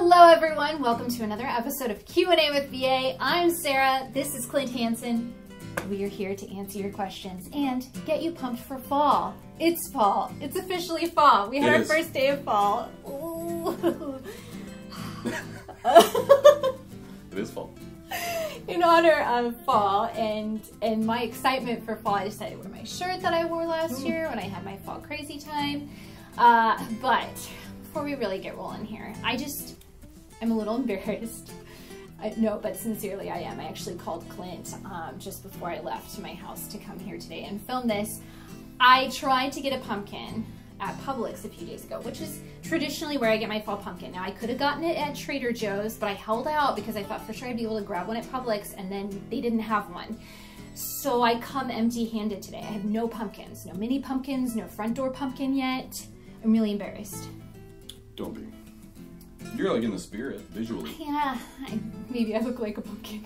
Hello everyone, welcome to another episode of Q&A with VA. I'm Sarah, this is Clint Hansen. We are here to answer your questions and get you pumped for fall. It's fall, it's officially fall. We had our first day of fall. It is fall. In honor of fall and my excitement for fall, I decided to wear my shirt that I wore last year when I had my fall crazy time. But before we really get rolling here, I'm a little embarrassed. No, but sincerely I am. I actually called Clint just before I left my house to come here today and film this. I tried to get a pumpkin at Publix a few days ago, which is traditionally where I get my fall pumpkin. Now, I could have gotten it at Trader Joe's, but I held out because I thought for sure I'd be able to grab one at Publix, and then they didn't have one. So I come empty-handed today. I have no pumpkins, no mini pumpkins, no front door pumpkin yet. I'm really embarrassed. Don't be. You're like in the spirit, visually. Yeah, maybe I look like a pumpkin,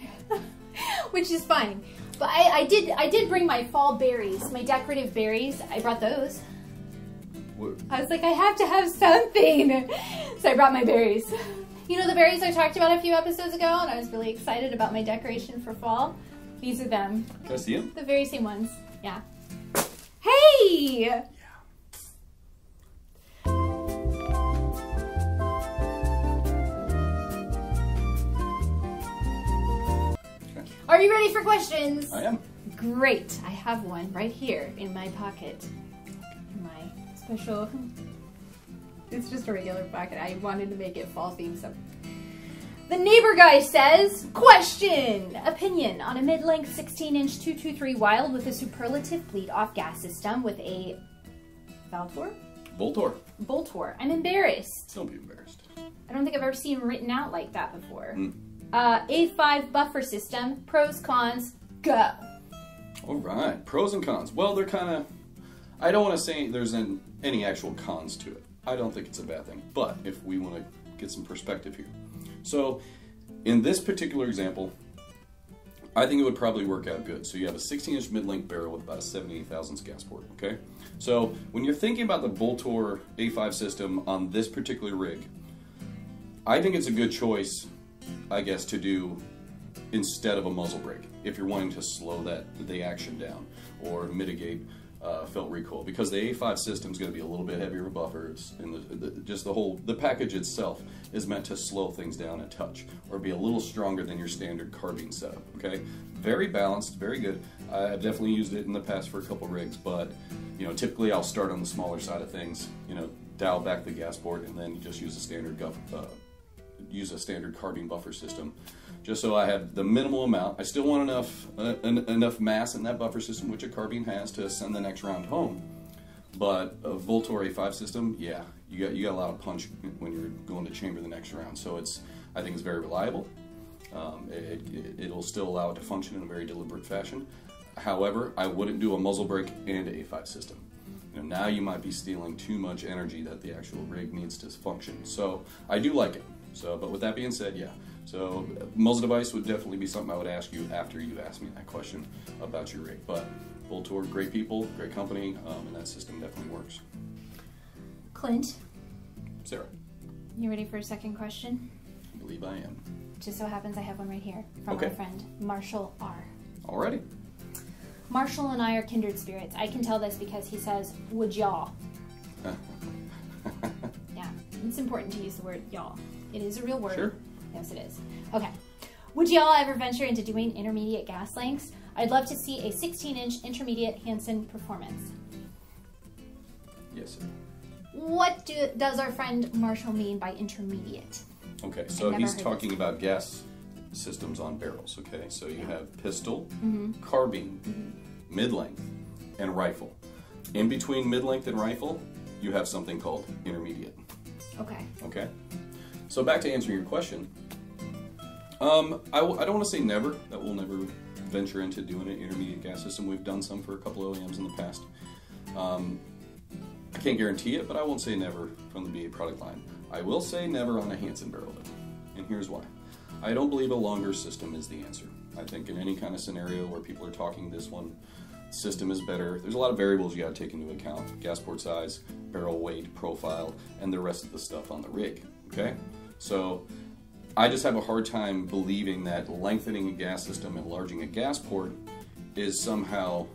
which is fine. But I did bring my fall berries, my decorative berries. I brought those. What? I was like, I have to have something. So I brought my berries. You know the berries I talked about a few episodes ago, and I was really excited about my decoration for fall? These are them. Can I see them? The very same ones, yeah. Hey! Yeah. Are you ready for questions? I am. Great. I have one right here in my pocket. In my special... It's just a regular pocket. I wanted to make it fall themed. So. The neighbor guy says, question! Opinion on a mid-length 16-inch 223 Wild with a superlative bleed-off gas system with a... Valtor? Voltor. Voltor. I'm embarrassed. Don't be embarrassed. I don't think I've ever seen them written out like that before. A5 buffer system, pros, cons, go. All right, pros and cons. Well, they're kind of, I don't want to say there's any actual cons to it. I don't think it's a bad thing, but if we want to get some perspective here. So, in this particular example, I think it would probably work out good. So you have a 16-inch mid-length barrel with about a 78 thousandths gas port, okay? So, when you're thinking about the Voltor A5 system on this particular rig, I think it's a good choice, I guess, to do instead of a muzzle brake if you're wanting to slow the action down or mitigate felt recoil, because the A5 system is going to be a little bit heavier of buffers, and the package itself is meant to slow things down a touch or be a little stronger than your standard carbine setup. Okay, very balanced, very good. I've definitely used it in the past for a couple rigs, but you know, typically I'll start on the smaller side of things. You know, dial back the gas port and then just use a standard carbine buffer system, just so I have the minimal amount. I still want enough mass in that buffer system, which a carbine has, to send the next round home. But a Voltor A5 system, yeah, you got a lot of punch when you're going to chamber the next round. So I think it's very reliable. It'll still allow it to function in a very deliberate fashion. However, I wouldn't do a muzzle brake and A5 system. You know, now you might be stealing too much energy that the actual rig needs to function. So I do like it. So, but with that being said, yeah. So muzzle device would definitely be something I would ask you after you asked me that question about your rig. But Voltor, great people, great company, and that system definitely works. Clint. Sarah. You ready for a second question? I believe I am. Just so happens I have one right here from our friend Marshall R. Alrighty. Marshall and I are kindred spirits. I can tell this because he says, would y'all? Yeah, it's important to use the word y'all. It is a real word. Sure. Yes, it is. Okay. Would y'all ever venture into doing intermediate gas lengths? I'd love to see a 16-inch intermediate Hansen performance. Yes, sir. What does our friend Marshall mean by intermediate? Okay, so he's talking about gas systems on barrels, okay? So you have pistol, carbine, mid-length, and rifle. In between mid-length and rifle, you have something called intermediate. Okay. Okay? So back to answering your question, I don't want to say never, that we'll never venture into doing an intermediate gas system. We've done some for a couple of OEMs in the past. I can't guarantee it, but I won't say never from the BA product line. I will say never on a Hansen barrel though, and here's why. I don't believe a longer system is the answer. I think in any kind of scenario where people are talking this one, system is better. There's a lot of variables you got to take into account. Gas port size, barrel weight, profile, and the rest of the stuff on the rig, okay? So I just have a hard time believing that lengthening a gas system and enlarging a gas port is somehow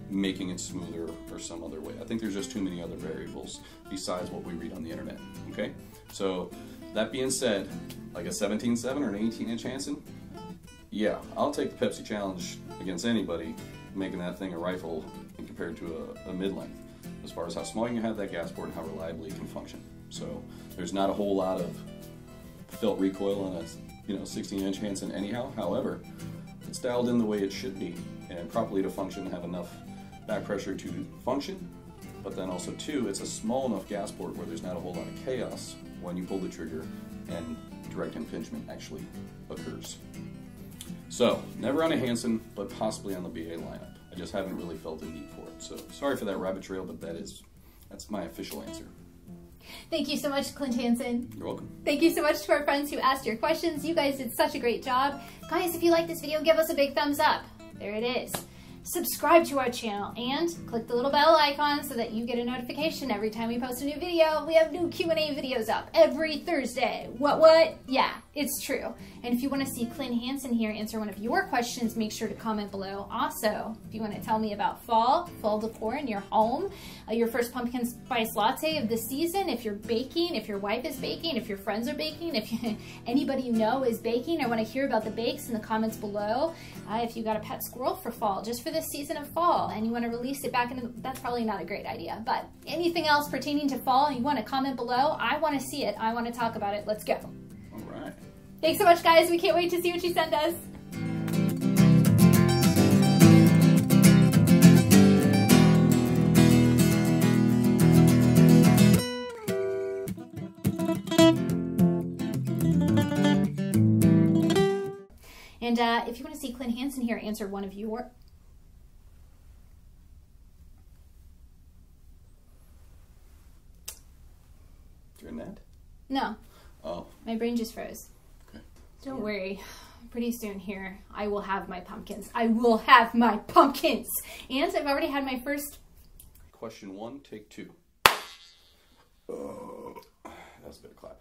making it smoother or some other way. I think there's just too many other variables besides what we read on the internet, okay? So that being said, like a 17.7 or an 18-inch Hansen, yeah, I'll take the Pepsi Challenge against anybody making that thing a rifle and compared to a mid-length, as far as how small you can have that gas port and how reliably it can function. So there's not a whole lot of felt recoil on a 16-inch Hansen anyhow. However, it's dialed in the way it should be and properly to function, have enough back pressure to function, but then also too, it's a small enough gas port where there's not a whole lot of chaos when you pull the trigger and direct impingement actually occurs. So, never on a Hansen, but possibly on the BA lineup. I just haven't really felt a need for it. So, sorry for that rabbit trail, but that's my official answer. Thank you so much, Clint Hansen. You're welcome. Thank you so much to our friends who asked your questions. You guys did such a great job. Guys, if you like this video, give us a big thumbs up. There it is. Subscribe to our channel and click the little bell icon so that you get a notification every time we post a new video. We have new Q&A videos up every Thursday. What? Yeah, it's true. And if you want to see Clint Hansen here answer one of your questions, make sure to comment below. Also, if you want to tell me about fall decor in your home, your first pumpkin spice latte of the season, if you're baking, if your wife is baking, if your friends are baking, if anybody you know is baking, I want to hear about the bakes in the comments below. If you got a pet squirrel for fall, just for this season of fall, and you want to release it back into, that's probably not a great idea, but anything else pertaining to fall, you want to comment below. I want to see it. I want to talk about it. Let's go. All right. Thanks so much, guys. We can't wait to see what you send us. And if you want to see Clint Hansen here answer one of your... You're in that? No. Oh. My brain just froze. Okay. Don't worry. Pretty soon here, I will have my pumpkins. I will have my pumpkins! And I've already had my first... Question 1, take 2. That's a bit of clap.